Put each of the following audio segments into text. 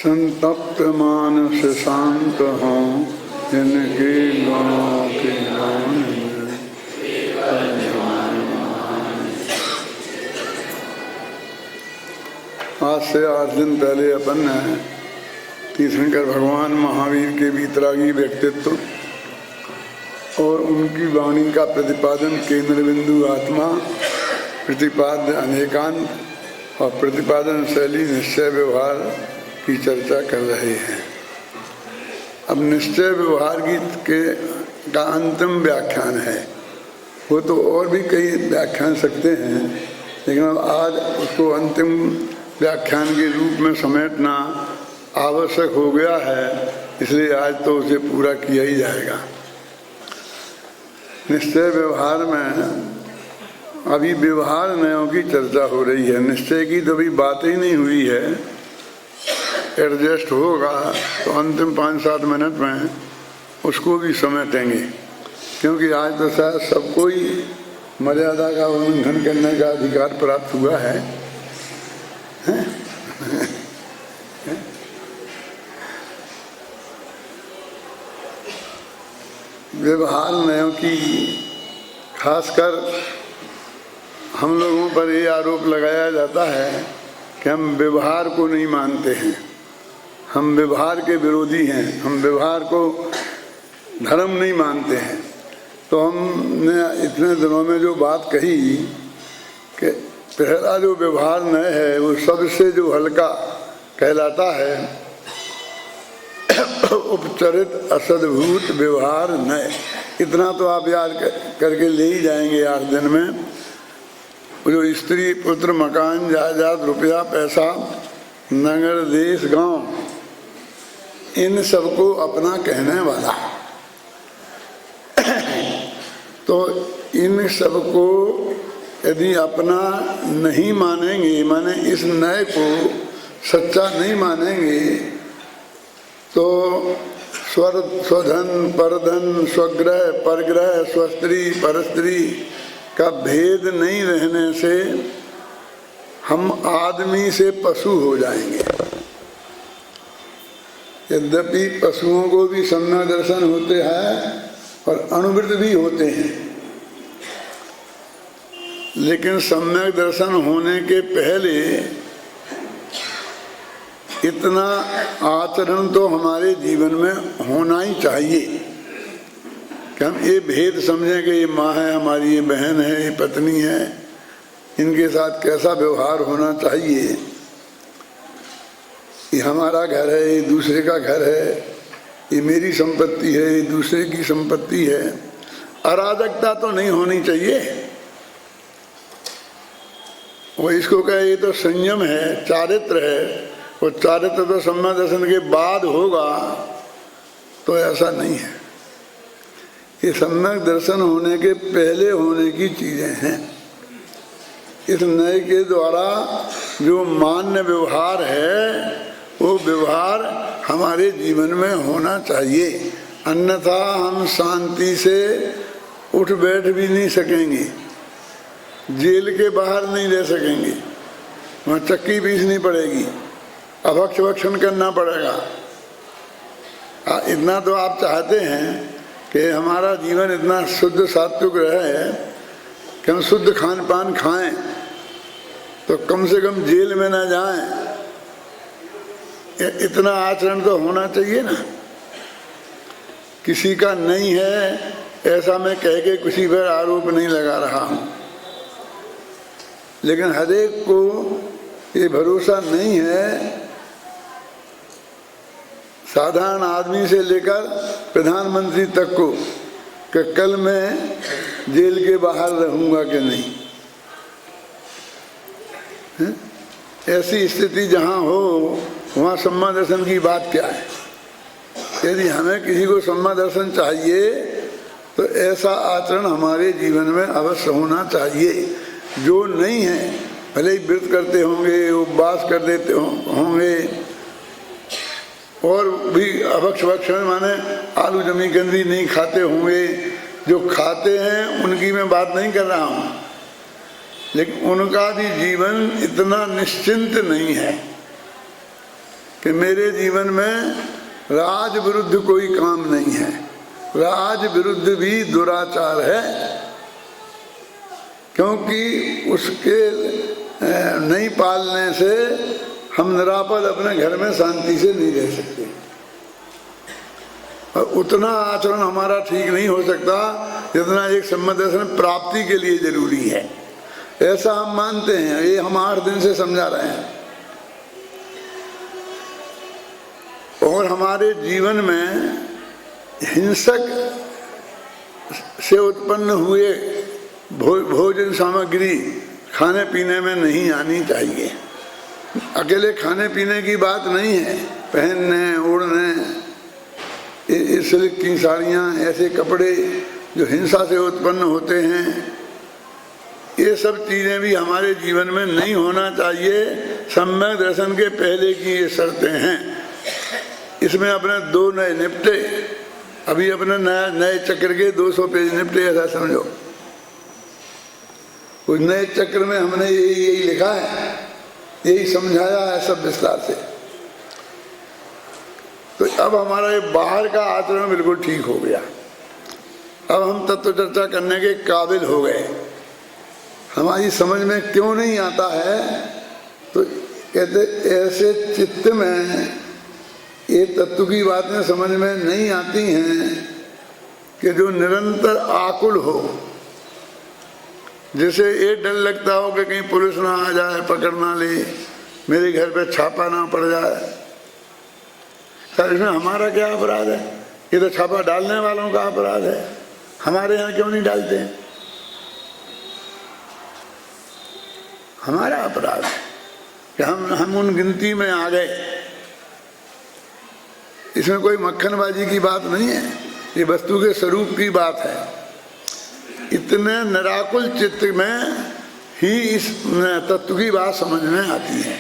संतप्त मानस शांत हों जिनके गुणों के गान में। आज से 8 दिन पहले अपन ने तीर्थंकर भगवान महावीर के वीतरागी व्यक्तित्व और उनकी वाणी का प्रतिपादन केंद्र बिंदु आत्मा, प्रतिपाद्य अनेकांत और प्रतिपादन शैली निश्चय व्यवहार की चर्चा कर रहे हैं। अब निश्चय व्यवहार का अंतिम व्याख्यान है। वो तो और भी कई व्याख्यान सकते हैं, लेकिन अब आज उसको अंतिम व्याख्यान के रूप में समेटना आवश्यक हो गया है, इसलिए आज तो उसे पूरा किया ही जाएगा। निश्चय व्यवहार में अभी व्यवहार नयों की चर्चा हो रही है। निश्चय की तो अभी बात ही नहीं हुई है। एडजस्ट होगा तो अंतिम 5-7 मिनट में उसको भी समेटेंगे, क्योंकि आज तो शायद सबको ही मर्यादा का उल्लंघन करने का अधिकार प्राप्त हुआ है। व्यवहार नयों की खासकर हम लोगों पर ये आरोप लगाया जाता है कि हम व्यवहार को नहीं मानते हैं, हम व्यवहार के विरोधी हैं, हम व्यवहार को धर्म नहीं मानते हैं। तो हमने इतने दिनों में जो बात कही कि पहला जो व्यवहार नय है वो सबसे जो हल्का कहलाता है, उपचरित असद्भूत व्यवहार नय। इतना तो आप याद करके ले ही जाएंगे 8 दिन में। जो स्त्री पुत्र मकान जायदाद रुपया पैसा नगर देश गांव, इन सबको अपना कहने वाला, तो इन सबको यदि अपना नहीं मानेंगे, माने इस नए को सच्चा नहीं मानेंगे, तो स्वधन परधन स्वग्रह परग्रह स्वस्त्री परस्त्री का भेद नहीं रहने से हम आदमी से पशु हो जाएंगे। यद्यपि पशुओं को भी सम्यक दर्शन होते हैं और अनुवृत्त भी होते हैं, लेकिन सम्यक दर्शन होने के पहले इतना आचरण तो हमारे जीवन में होना ही चाहिए कि हम ये भेद समझें कि ये माँ है हमारी, ये बहन है, ये पत्नी है, इनके साथ कैसा व्यवहार होना चाहिए। ये हमारा घर है, ये दूसरे का घर है, ये मेरी संपत्ति है, ये दूसरे की संपत्ति है। अराजकता तो नहीं होनी चाहिए। वो इसको कहे ये तो संयम है, चारित्र है। वो चारित्र तो सम्यक दर्शन के बाद होगा, तो ऐसा नहीं है। ये सम्यक दर्शन होने के पहले होने की चीजें हैं। इस नए के द्वारा जो मान्य व्यवहार है, वो व्यवहार हमारे जीवन में होना चाहिए, अन्यथा हम शांति से उठ बैठ भी नहीं सकेंगे, जेल के बाहर नहीं रह सकेंगे, वहाँ चक्की पीसनी पड़ेगी, अभक्ष भक्षण करना पड़ेगा। इतना तो आप चाहते हैं कि हमारा जीवन इतना शुद्ध सात्विक रहे कि हम शुद्ध खान पान खाएं, तो कम से कम जेल में ना जाएं। इतना आचरण तो होना चाहिए ना। किसी का नहीं है ऐसा मैं कह के किसी पर आरोप नहीं लगा रहा हूं, लेकिन हर एक को ये भरोसा नहीं है, साधारण आदमी से लेकर प्रधानमंत्री तक को, कि कल मैं जेल के बाहर रहूंगा कि नहीं। ऐसी स्थिति जहां हो वहाँ सम्यक दर्शन की बात क्या है। यदि हमें किसी को सम्यक दर्शन चाहिए तो ऐसा आचरण हमारे जीवन में अवश्य होना चाहिए। जो नहीं है, भले ही व्रत करते होंगे, उपवास कर देते होंगे, और भी अभक्ष भक्षण माने आलू जमी गंदी नहीं खाते होंगे, जो खाते हैं उनकी मैं बात नहीं कर रहा हूँ, लेकिन उनका भी जीवन इतना निश्चिंत नहीं है। कि मेरे जीवन में राज विरुद्ध कोई काम नहीं है, राज विरुद्ध भी दुराचार है, क्योंकि उसके नहीं पालने से हम निरापद अपने घर में शांति से नहीं रह सकते। और उतना आचरण हमारा ठीक नहीं हो सकता जितना एक सम्यक दर्शन प्राप्ति के लिए जरूरी है, ऐसा हम मानते हैं। ये हम 8 दिन से समझा रहे हैं। और हमारे जीवन में हिंसक से उत्पन्न हुए भोजन सामग्री खाने पीने में नहीं आनी चाहिए। अकेले खाने पीने की बात नहीं है, पहनने ओढ़ने, सिल्क की साड़ियाँ, ऐसे कपड़े जो हिंसा से उत्पन्न होते हैं, ये सब चीज़ें भी हमारे जीवन में नहीं होना चाहिए। सम्यक दर्शन के पहले की ये शर्तें हैं। इसमें अपने 2 नए निपटे, अभी अपने नए चक्र के 200 पेज निपटे, ऐसा समझो। उस नए चक्र में हमने यही लिखा है, यही समझाया है सब विस्तार से। तो अब हमारा ये बाहर का आचरण बिल्कुल ठीक हो गया। अब हम तत्व चर्चा करने के काबिल हो गए। हमारी समझ में क्यों नहीं आता है, तो कहते ऐसे चित्त में ये तत्व की बातें समझ में नहीं आती हैं कि जो निरंतर आकुल हो, जैसे ये डर लगता हो कि कहीं पुलिस ना आ जाए, पकड़ ना ले, मेरे घर पे छापा ना पड़ जाए। सर इसमें हमारा क्या अपराध है? ये तो छापा डालने वालों का अपराध है, हमारे यहाँ क्यों नहीं डालते हैं? हमारा अपराध है कि हम उन गिनती में आ गए। इसमें कोई मक्खनबाजी की बात नहीं है, ये वस्तु के स्वरूप की बात है। इतने निराकुल चित्त में ही इस तत्व की बात समझ में आती है।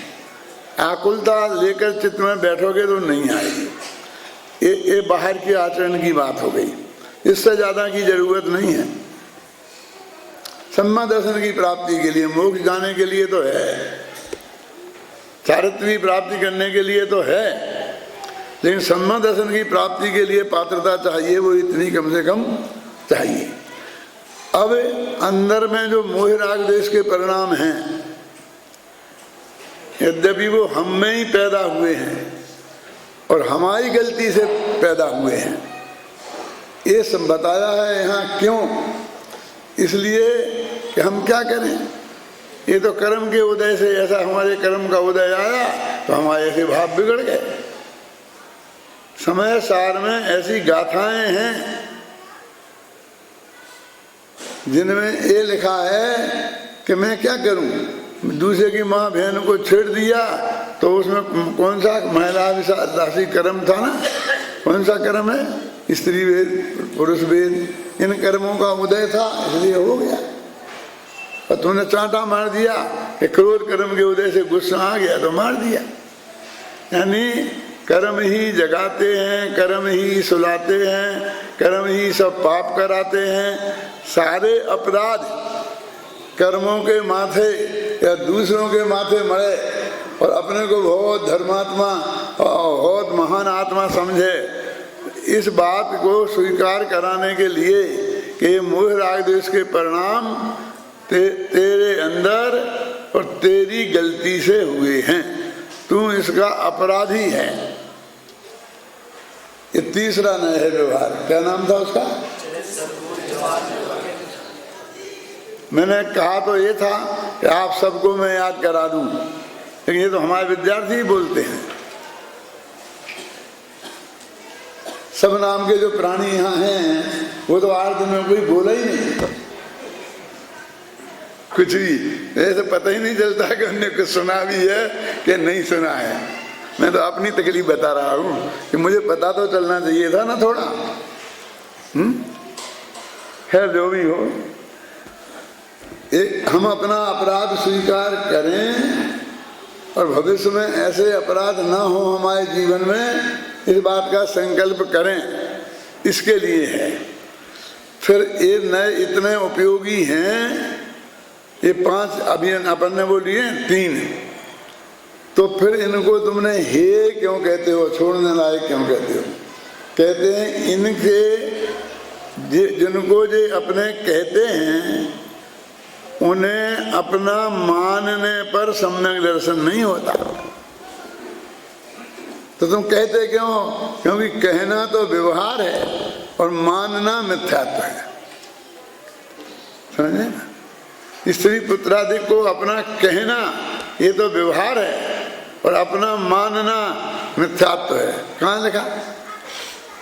आकुलता लेकर चित्त में बैठोगे तो नहीं आएगी। ये बाहर के आचरण की बात हो गई, इससे ज्यादा की जरूरत नहीं है। सम्यक दर्शन की प्राप्ति के लिए, मोक्ष जाने के लिए तो है, चारित्री प्राप्ति करने के लिए तो है, लेकिन सम्यक दर्शन की प्राप्ति के लिए पात्रता चाहिए, वो इतनी कम से कम चाहिए। अब अंदर में जो मोह राग द्वेष के परिणाम हैं, यद्यपि वो हम में ही पैदा हुए हैं और हमारी गलती से पैदा हुए हैं, ये सब बताया है यहाँ। क्यों? इसलिए कि हम क्या करें, ये तो कर्म के उदय से, ऐसा हमारे कर्म का उदय आया तो हमारे ऐसे भाव बिगड़ गए। समय सार में ऐसी गाथाएं हैं जिनमें ये लिखा है कि मैं क्या करूं, दूसरे की माँ बहन को छेड़ दिया तो उसमें कौन सा महिला दासी कर्म था ना, कौन सा कर्म है? स्त्री वेद, पुरुष वेद, इन कर्मों का उदय था, इसलिए हो गया। और तूने चांटा मार दिया कि क्रोध कर्म के उदय से गुस्सा आ गया तो मार दिया। यानी कर्म ही जगाते हैं, कर्म ही सुलाते हैं, कर्म ही सब पाप कराते हैं। सारे अपराध कर्मों के माथे या दूसरों के माथे मरे और अपने को बहुत धर्मात्मा और बहुत महान आत्मा समझे। इस बात को स्वीकार कराने के लिए कि मोह राग द्वेष के परिणाम तेरे अंदर और तेरी गलती से हुए हैं, तू इसका अपराधी है। ये तीसरा नया है व्यवहार। क्या नाम था उसका? मैंने कहा तो ये था कि आप सबको मैं याद करा दूं, लेकिन ये तो हमारे विद्यार्थी ही बोलते हैं। सब नाम के जो प्राणी यहाँ हैं वो तो 8 दिन में कोई बोला ही नहीं, कुछ भी ऐसे पता ही नहीं चलता है कि हमने कुछ सुना भी है कि नहीं सुना है। मैं तो अपनी तकलीफ बता रहा हूँ कि मुझे पता तो चलना चाहिए था ना थोड़ा। खैर जो भी हो, हम अपना अपराध स्वीकार करें और भविष्य में ऐसे अपराध ना हो हमारे जीवन में, इस बात का संकल्प करें, इसके लिए है। फिर ये नए इतने उपयोगी हैं, ये 5 अभी अपन ने वो लिए 3, तो फिर इनको तुमने हे क्यों कहते हो, छोड़ने लायक क्यों कहते हो? कहते हैं इनके जिनको जे अपने कहते हैं उन्हें अपना मानने पर सम्यक दर्शन नहीं होता। तो तुम कहते क्यों? क्योंकि कहना तो व्यवहार है और मानना मिथ्यात्व है। समझे ना? स्त्री पुत्रादि को अपना कहना ये तो व्यवहार है और अपना मानना मिथ्यात्व है। कहाँ लिखा?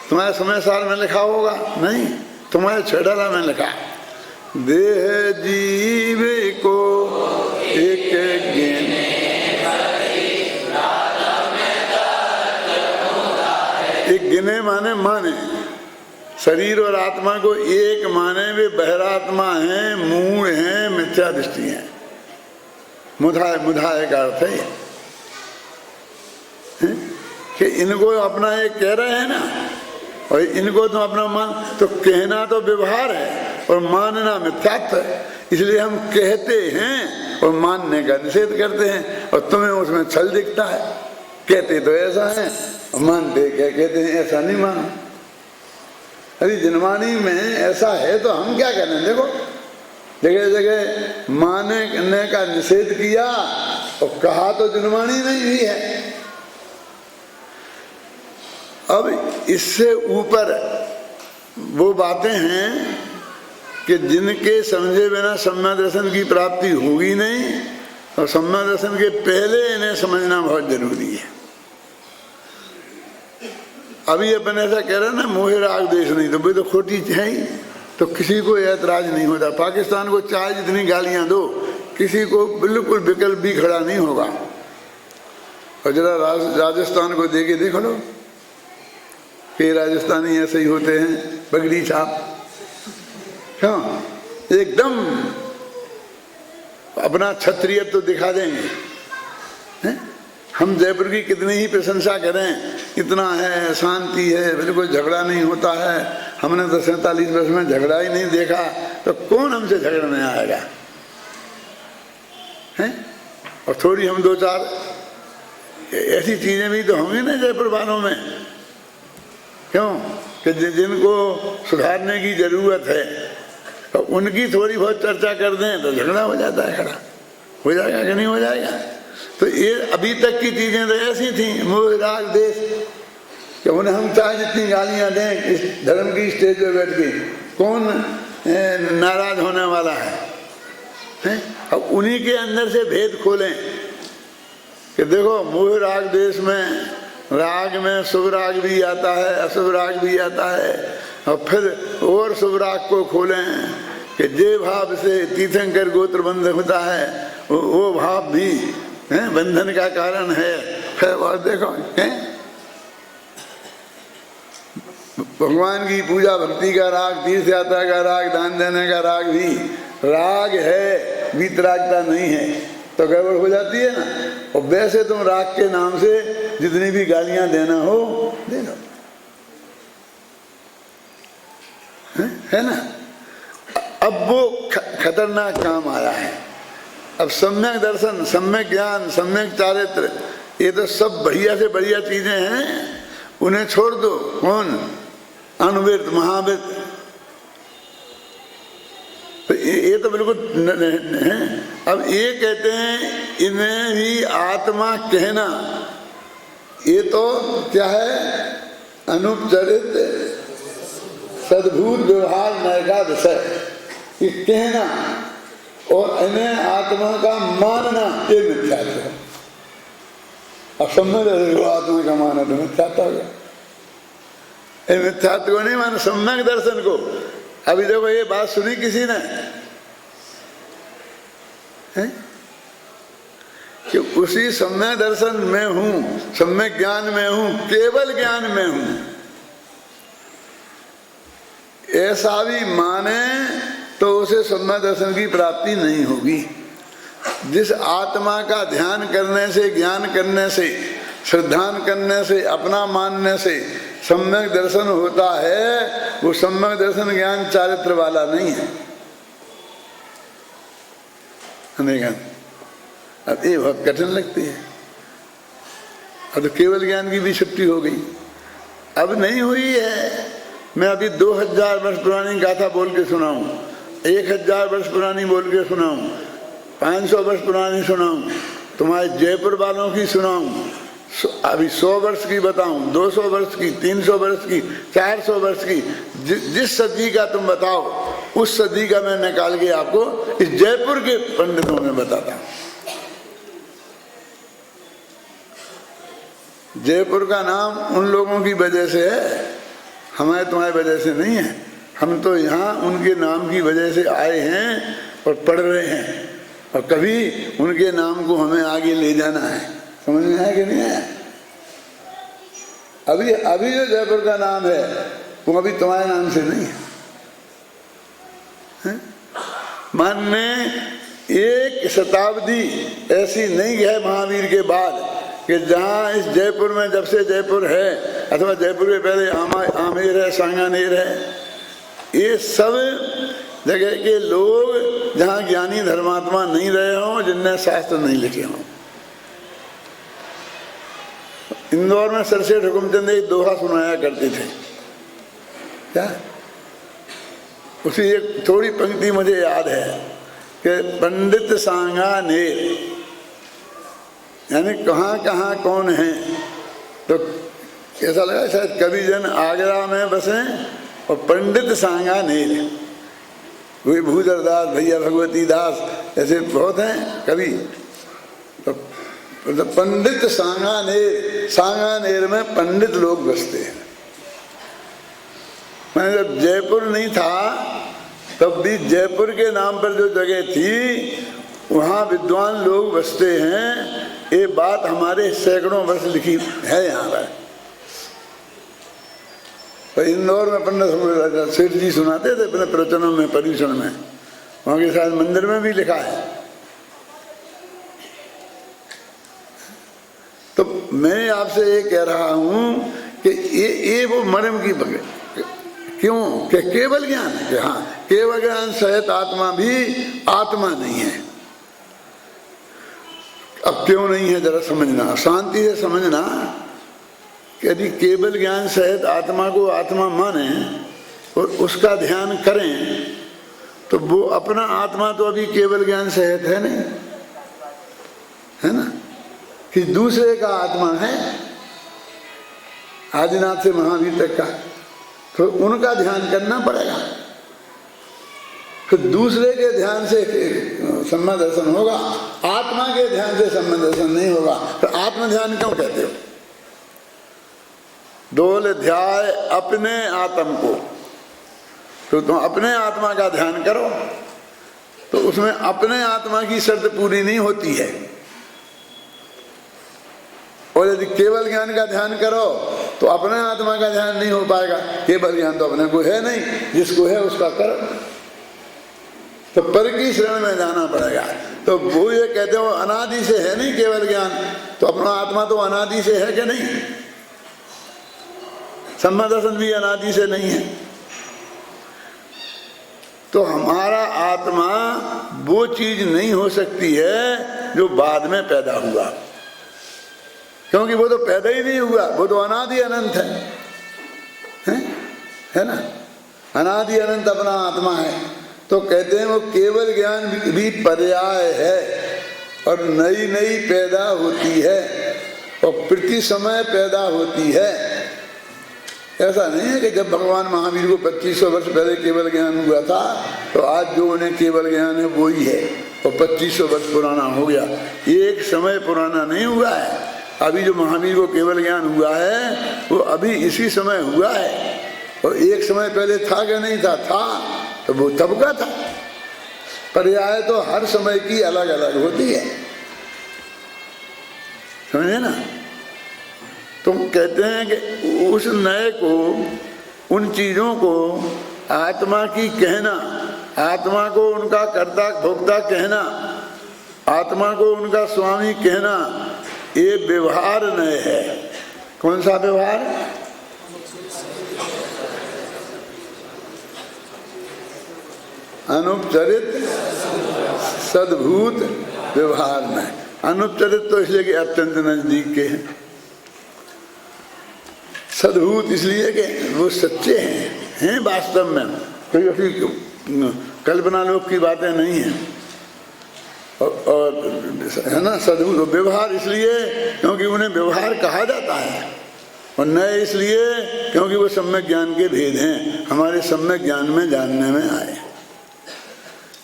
तुम्हारे समय सार में लिखा होगा? नहीं, तुम्हारे छेड़ाला में लिखा। देह जीव को एक ज्ञान, एक गिने माने माने, शरीर और आत्मा को एक माने वे बहिरात्मा हैं, मूढ़ हैं, मिथ्या दृष्टि हैं। मुधाय मुधाय का अर्थ है कि इनको अपना एक कह रहे हैं ना, और इनको तो अपना मान, तो कहना तो व्यवहार है और मानना मिथ्यात्व है। इसलिए हम कहते हैं और मानने का निषेध करते हैं, और तुम्हें उसमें छल दिखता है। कहते तो ऐसा है और मानते क्या कहते हैं ऐसा नहीं मानो। अरे जनवाणी में ऐसा है तो हम क्या करें? देखो जगह जगह मानने का निषेध किया और कहा तो जनवाणी नहीं हुई है। अब इससे ऊपर वो बातें हैं कि जिनके समझे बिना सम्यक दर्शन की प्राप्ति होगी नहीं, और सम्यक दर्शन के पहले इन्हें समझना बहुत जरूरी है। अभी अपन ऐसा कह रहे हैं ना, मोह राग द्वेष नहीं, तो भाई तो खोटी है ही, तो किसी को ऐतराज नहीं होता। पाकिस्तान को चाहे जितनी गालियां दो, किसी को बिल्कुल विकल्प भी खड़ा नहीं होगा। और जरा राजस्थान को देखो लो, कि राजस्थानी ऐसे ही होते हैं, पगड़ी छाप, क्यों एकदम अपना क्षत्रियत्व तो दिखा देंगे। हैं? हम जयपुर की कितनी ही प्रशंसा करें, इतना है, शांति है, बिल्कुल झगड़ा नहीं होता है, हमने तो 47 वर्ष में झगड़ा ही नहीं देखा, तो कौन हमसे झगड़ने आएगा? हैं? और थोड़ी हम दो चार ऐसी चीजें भी तो होंगी ना जयपुर वालों में, क्यों कि जिनको सुधारने की जरूरत है, तो उनकी थोड़ी बहुत चर्चा कर दें तो झगड़ा हो जाता है, खड़ा हो जाएगा कि नहीं हो जाएगा? तो ये अभी तक की चीजें तो ऐसी थी, मोह राग देश, कि उन्हें हम चाहे जितनी गालियां दें इस धर्म की स्टेज पे बैठ के, कौन नाराज होने वाला है? अब उन्हीं के अंदर से भेद खोलें कि देखो मोह राग देश में, राग में शुभ राग भी आता है, अशुभ राग भी आता है, और फिर और शुभ राग को खोलें कि जे भाव से तीर्थंकर गोत्र बंध होता है वो भाव भी बंधन का कारण है। फिर और देखो भगवान की पूजा भक्ति का राग, तीर्थ यात्रा का राग, दान देने का राग भी राग है, वीतरागता नहीं है, तो गड़बड़ हो जाती है ना। और वैसे तुम राग के नाम से जितनी भी गालियां देना हो दे दो, है ना। अब वो खतरनाक काम आया है। अब सम्यक दर्शन, सम्यक ज्ञान, सम्यक चारित्र, ये तो सब बढ़िया से बढ़िया चीजें हैं, उन्हें छोड़ दो। कौन? अनुवृत्त, महावृत्त, तो ये तो बिल्कुल है। अब ये कहते हैं इन्हें भी आत्मा कहना, ये तो क्या है? अनुपचरित सद्भूत व्यवहार नय का विषय, ये कहना और इन्हें आत्मा का मानना, ये मिथ्यात्व है। अब सम्यक आत्मा का माना तो मिथ्यात्व हो गया। ये मिथ्यात्व को नहीं माना, सम्यक दर्शन को। अभी देखो ये बात सुनी किसी ने कि उसी सम्यक दर्शन में हूं, सम्यक ज्ञान में हूं, केवल ज्ञान में हूं, ऐसा भी माने तो उसे सम्यक दर्शन की प्राप्ति नहीं होगी। जिस आत्मा का ध्यान करने से, ज्ञान करने से, श्रद्धान करने से, अपना मानने से सम्यक दर्शन होता है, वो सम्यक दर्शन ज्ञान चारित्र वाला नहीं है। अब ये बहुत कठिन लगती है, अब तो केवल ज्ञान की भी छुट्टी हो गई। अब नहीं हुई है। मैं अभी 2000 वर्ष पुरानी गाथा बोल के सुनाऊं, 1000 वर्ष पुरानी बोल के सुनाऊं, 500 वर्ष पुरानी सुनाऊं, तुम्हारे जयपुर वालों की सुनाऊं, अभी 100 वर्ष की बताऊं, 200 वर्ष की, 300 वर्ष की, 400 वर्ष की, जिस सदी का तुम बताओ उस सदी का मैं निकाल के आपको इस जयपुर के पंडितों में बताता हूं। जयपुर का नाम उन लोगों की वजह से है, हमारे तुम्हारी वजह से नहीं है। हम तो यहाँ उनके नाम की वजह से आए हैं और पढ़ रहे हैं, और कभी उनके नाम को हमें आगे ले जाना है। समझ में है कि नहीं है? अभी अभी जो जयपुर का नाम है वो अभी तुम्हारे नाम से नहीं है। मन में एक शताब्दी ऐसी नहीं है महावीर के बाद कि जहाँ इस जयपुर में, जब से जयपुर है अथवा जयपुर के पहले आमेर है, सांगानेर है, ये सब जगह के लोग जहाँ ज्ञानी धर्मात्मा नहीं रहे हों, जिनने शास्त्र नहीं लिखे हों। इंदौर में सर सेठ हुकुमचंद एक दोहा सुनाया करते थे। क्या? उसी एक थोड़ी पंक्ति मुझे याद है कि पंडित सांगानेर, यानी कहाँ कहाँ कौन है। तो कैसा लगा? शायद कवि जन आगरा में बसे और पंडित सांगानेर, वे भूधर दास, भैया भगवती दास, ऐसे बहुत हैं कवि। तो पंडित सांगानेर, सांगानेर में पंडित लोग बसते हैं। मैंने जब जयपुर नहीं था तब भी जयपुर के नाम पर जो जगह थी वहाँ विद्वान लोग बसते हैं। ये बात हमारे सैकड़ों वर्ष लिखी है यहाँ पर। तो इंदौर में पंडित सेठ जी सुनाते थे अपने प्रवचनों में, पर्यूषण में, वहाँ के साथ मंदिर में भी लिखा है। तो मैं आपसे ये कह रहा हूँ कि ये वो मर्म की बगे क्यों कि केवल ज्ञान है कि हाँ केवल ज्ञान सहित आत्मा भी आत्मा नहीं है। अब क्यों नहीं है जरा समझना, शांति से समझना कि यदि केवल ज्ञान सहित आत्मा को आत्मा माने और उसका ध्यान करें तो वो अपना आत्मा तो अभी केवल ज्ञान सहित है नहीं, है ना, कि दूसरे का आत्मा है, आदिनाथ से महावीर तक का। तो उनका ध्यान करना पड़ेगा। तो दूसरे के ध्यान से सम्मा दर्शन होगा, आत्मा के ध्यान से सम्मा दर्शन नहीं होगा। तो आत्म ध्यान क्यों कहते हो? डोल ध्याय अपने आत्म को, तो तुम अपने आत्मा का ध्यान करो। तो उसमें अपने आत्मा की शर्त पूरी नहीं होती है। और यदि केवल ज्ञान का ध्यान करो तो अपने आत्मा का ध्यान नहीं हो पाएगा। केवल ज्ञान तो अपने को है नहीं, जिसको है उसका करो। तो पर की शरण में जाना पड़ेगा। तो वो ये कहते हो अनादि से है नहीं केवल ज्ञान, तो अपना आत्मा तो अनादि से है कि नहीं? सम्मा दर्शन भी अनादि से नहीं है। तो हमारा आत्मा वो चीज नहीं हो सकती है जो बाद में पैदा हुआ, क्योंकि वो तो पैदा ही नहीं हुआ, वो तो अनादि अनंत है ना। अनादि अनंत अपना आत्मा है। तो कहते हैं वो केवल ज्ञान भी पर्याय है और नई नई पैदा होती है और प्रति समय पैदा होती है। ऐसा नहीं है कि जब भगवान महावीर को 2500 वर्ष पहले केवल ज्ञान हुआ था तो आज जो उन्हें केवल ज्ञान है वो ही है और 2500 वर्ष पुराना हो गया। एक समय पुराना नहीं हुआ है। अभी जो महावीर को केवल ज्ञान हुआ है वो अभी इसी समय हुआ है। और एक समय पहले था कि नहीं था? था, तो वो तब का था। पर्याय तो हर समय की अलग अलग होती है, समझे ना। तुम कहते हैं कि उस नए को, उन चीजों को आत्मा की कहना, आत्मा को उनका कर्ता भोक्ता कहना, आत्मा को उनका स्वामी कहना, ये व्यवहार नए है। कौन सा व्यवहार? अनुपचरित सद्भूत व्यवहार में। अनुपचरित तो इसलिए कि अत्यंत नजदीक के हैं, सद्भूत इसलिए कि वो सच्चे हैं वास्तव में, कोई ऐसी कल्पना लोक की बातें नहीं हैं। और है ना, सद्भूत। व्यवहार इसलिए क्योंकि उन्हें व्यवहार कहा जाता है, और नए इसलिए क्योंकि वो सम्यक ज्ञान के भेद हैं, हमारे सम्यक ज्ञान में जानने में आए।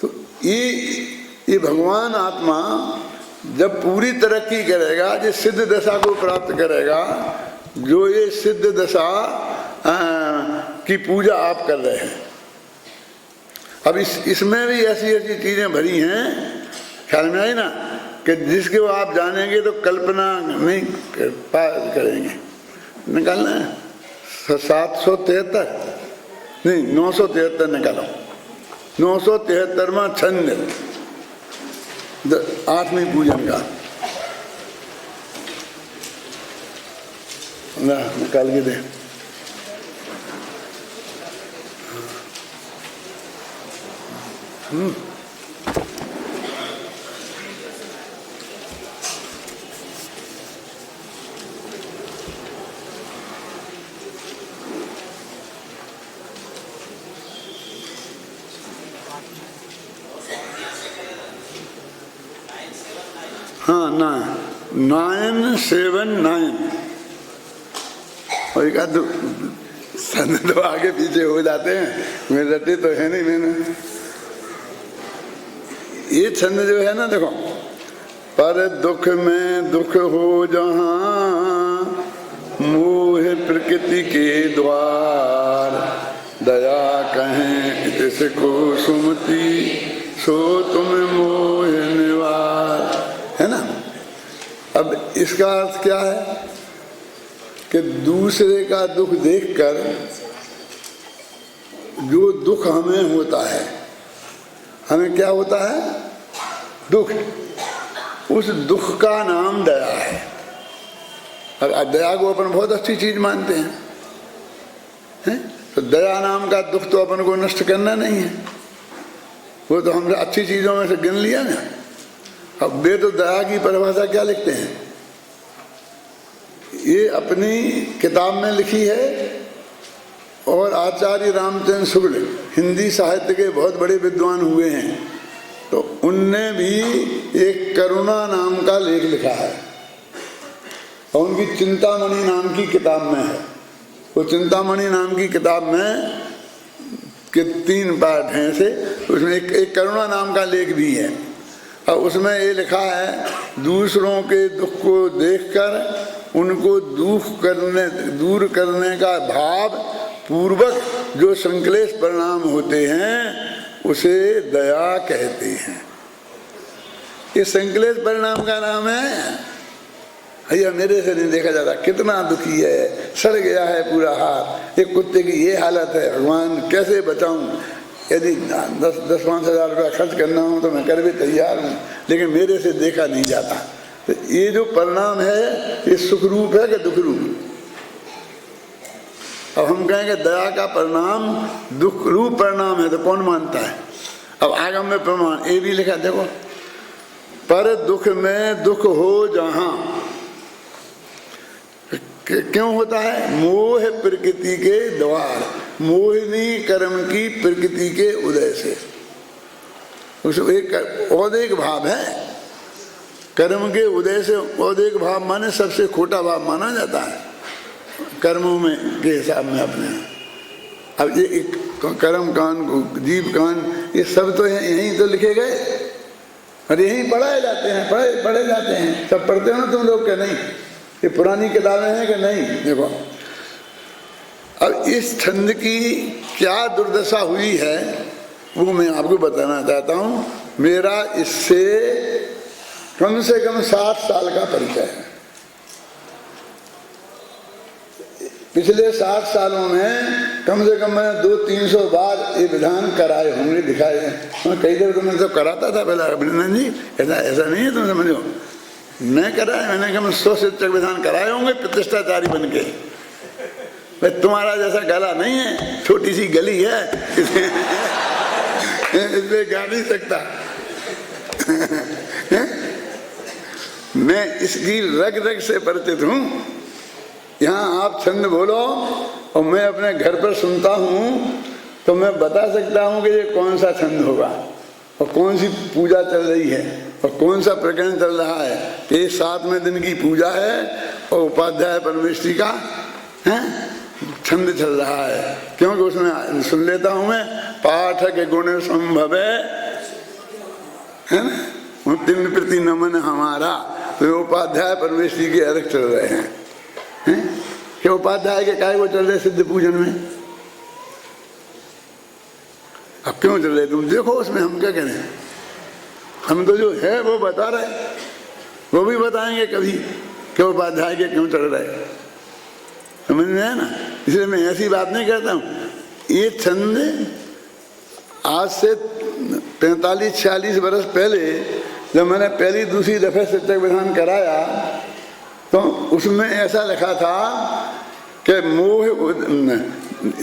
तो ये भगवान आत्मा जब पूरी तरक्की करेगा, जो सिद्ध दशा को प्राप्त करेगा, जो ये सिद्ध दशा की पूजा आप कर रहे हैं, अब इसमें भी ऐसी ऐसी चीजें भरी हैं, ख्याल में आई ना, कि जिसके वो आप जानेंगे तो कल्पना नहीं करेंगे। निकालना है 773 नहीं 973 निकालो। 973वां छंद 8वीं पूजन का ना, निकाल के दे। हाँ, 979 और एक आध संत तो आगे पीछे हो जाते हैं, मेरे रटे तो है नहीं। मैंने ये छंद जो है ना, देखो, पर दुख में दुख हो जहाँ मोह प्रकृति के द्वार, दया कहें इसको सुमति सो तुम मोह निवार, है ना। अब इसका अर्थ क्या है कि दूसरे का दुख देखकर जो दुख हमें होता है, हमें क्या होता है, दुख, उस दुख का नाम दया है। और दया को अपन बहुत अच्छी चीज मानते हैं, तो दया नाम का दुख तो अपन को नष्ट करना नहीं है, वो तो हमने अच्छी चीजों में से गिन लिया ना। अब वे तो दया की परिभाषा क्या लिखते हैं, ये अपनी किताब में लिखी है, और आचार्य रामचंद्र शुक्ल हिंदी साहित्य के बहुत बड़े विद्वान हुए हैं, तो उनने भी एक करुणा नाम का लेख लिखा है, और उनकी चिंतामणि नाम की किताब में है। वो चिंतामणि नाम की किताब में के 3 पार्ट हैं से, उसमें एक करुणा नाम का लेख भी है, और उसमें ये लिखा है, दूसरों के दुख को देखकर उनको दूर करने का भाव पूर्वक जो संकलेश परिणाम होते हैं उसे दया कहते हैं। ये संकलेश परिणाम का नाम है। भैया मेरे से नहीं देखा जाता, कितना दुखी है, सड़ गया है पूरा हाथ, एक कुत्ते की ये हालत है, भगवान कैसे बचाऊं। यदि 10-5 हज़ार रुपया खर्च करना हो तो मैं कर भी तैयार हूँ, लेकिन मेरे से देखा नहीं जाता। तो ये जो परिणाम है, ये सुख रूप है कि दुख रूप। अब हम कहेंगे दया का परिणाम दुख रूप परिणाम है, तो कौन मानता है। अब आगम में प्रमाण ये भी लिखा, देखो, पर दुख में दुख हो जहां, क्यों होता है, मोह प्रकृति के द्वार, मोहिनी कर्म की प्रकृति के उदय से। उसमें एक औदेक भाव है, कर्म के उदय से। औदेक भाव माने सबसे खोटा भाव माना जाता है कर्मों में के हिसाब में अपने। अब ये कर्म कांड, जीव कांड, ये सब तो यहीं तो लिखे गए और यहीं पढ़ाए जाते हैं, पढ़े जाते हैं। सब पढ़ते हो ना तुम लोग के नहीं, ये पुरानी किताबें हैं कि नहीं। देखो अब इस छंद की क्या दुर्दशा हुई है वो मैं आपको बताना चाहता हूँ। मेरा इससे कम से कम 60 साल का परिचय है। पिछले 60 सालों में कम से कम मैंने 200-300 बार ये विधान कराए होंगे, दिखाए हैं। कई देर तो मैं तो कराता था पहले, अभिनंदन जी ऐसा नहीं है, तुम समझो। मैं कराया, मैंने कम 100 शिक्षक विधान कराए होंगे प्रतिष्ठाचारी बन के। भाई तुम्हारा जैसा गला नहीं है, छोटी सी गली है, इसमें गा नहीं सकता। मैं इसकी रग रग से परिचित हूँ। यहाँ आप छंद बोलो और मैं अपने घर पर सुनता हूँ तो मैं बता सकता हूँ कि ये कौन सा छंद होगा और कौन सी पूजा चल रही है और कौन सा प्रकरण चल रहा है कि ये 7वें दिन की पूजा है और उपाध्याय परमेश्वरी का है छंद चल रहा है, क्योंकि उसमें सुन लेता हूँ मैं पाठक गुण संभव है ना, तिन प्रति नमन हमारा। तो उपाध्याय परमेश्वरी के अर्घ चल रहे हैं कि उपाध्याय के काय वो चल रहे सिद्ध पूजन में। अब क्यों चल रहे तुम देखो उसमें, हम क्या करें, हम तो जो है वो बता रहे, वो भी बताएंगे कभी कि उपाध्याय के क्यों चल रहे, समझ में है ना। इसलिए मैं ऐसी बात नहीं करता हूँ। ये छंद आज से 45-46 वर्ष पहले जब मैंने पहली दूसरी दफे शिक्षक विधान कराया तो उसमें ऐसा लिखा था कि मोह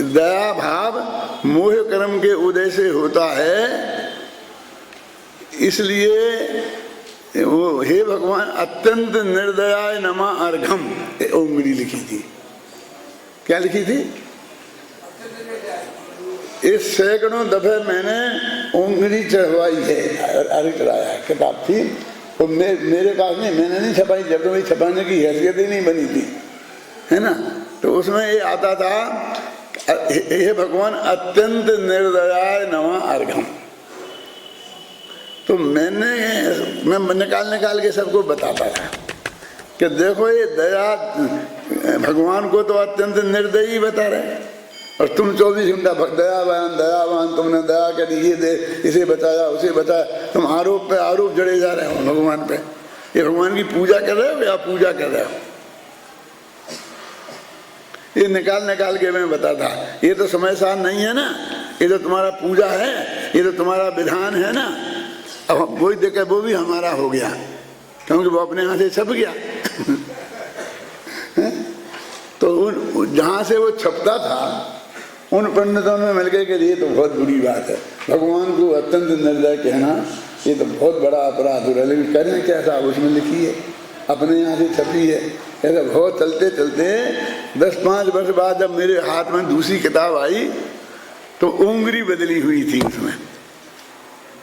दया भाव मोह कर्म के उदय से होता है, इसलिए वो हे भगवान अत्यंत निर्दयाय नमः अर्घम ओंगरी लिखी थी। क्या लिखी थी? इस सैकड़ों दफे मैंने ओंगरी चढ़वाई है, अर्घ चढ़ाया है। किताब थी तो मेरे पास नहीं, मैंने नहीं छपाई, जब तो मेरी छपाने की हैसियत ही नहीं बनी थी, है ना। तो उसमें ये आता था हे भगवान अत्यंत निर्दयाय नमः अर्घम। तो मैं निकाल के सबको बताता था कि देखो ये दया भगवान को तो अत्यंत निर्दयी बता रहे और तुम 24 घंटा दयावान दयावान, तुमने दया करी, ये दे, इसे बचाया उसे बचाया, तुम आरोप पे आरोप जड़े जा रहे हो भगवान पे। ये भगवान की पूजा कर रहे हो या पूजा कर रहे हो? ये निकाल के मैं बताता, ये तो समय सार नहीं है ना, ये तो तुम्हारा पूजा है, ये तो तुम्हारा विधान है ना। अब वही देखे वो भी हमारा हो गया क्योंकि वो अपने यहाँ से छप गया तो जहाँ से वो छपता था उन पंडितों में मिल गए कि ये तो बहुत बुरी बात है, भगवान को अत्यंत निर्दय कहना ये तो बहुत बड़ा अपराध हो रहा है। लेकिन करें क्या, साहब उसमें लिखी है, अपने यहाँ से छपी है। ऐसा बहुत चलते चलते 10-5 वर्ष बाद जब मेरे हाथ में दूसरी किताब आई तो उंगली बदली हुई थी उसमें।